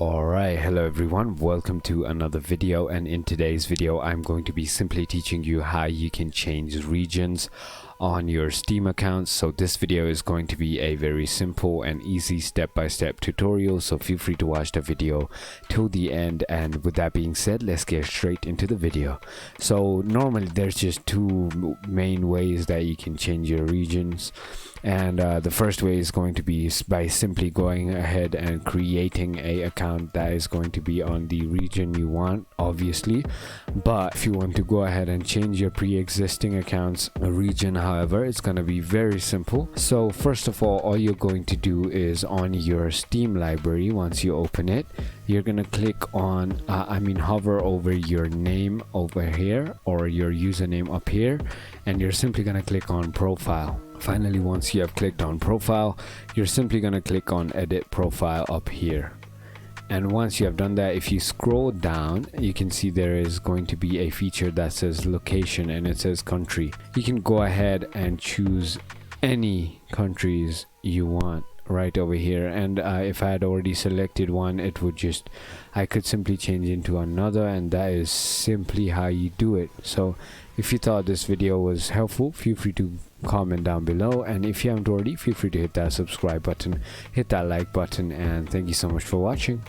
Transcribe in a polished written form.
Alright, hello everyone, welcome to another video, and in today's video I'm going to be simply teaching you how you can change regions on your Steam account. So this video is going to be a very simple and easy step-by-step tutorial, so feel free to watch the video till the end. And with that being said, let's get straight into the video. So normally there's just two main ways that you can change your regions, and the first way is going to be by simply going ahead and creating a account that is going to be on the region you want, obviously. But if you want to go ahead and change your pre-existing account's region, however, it's going to be very simple. So first of all you're going to do is on your Steam library, once you open it, you're going to click on hover over your name over here or your username up here, and you're simply going to click on profile. Finally, once you have clicked on profile, you're simply going to click on edit profile up here. And once you have done that, if you scroll down, you can see there is going to be a feature that says location and it says country. You can go ahead and choose any countries you want right over here, and if I had already selected one, I could simply change into another, and that is simply how you do it. So if you thought this video was helpful, feel free to comment down below, and if you haven't already, feel free to hit that subscribe button, hit that like button, and thank you so much for watching.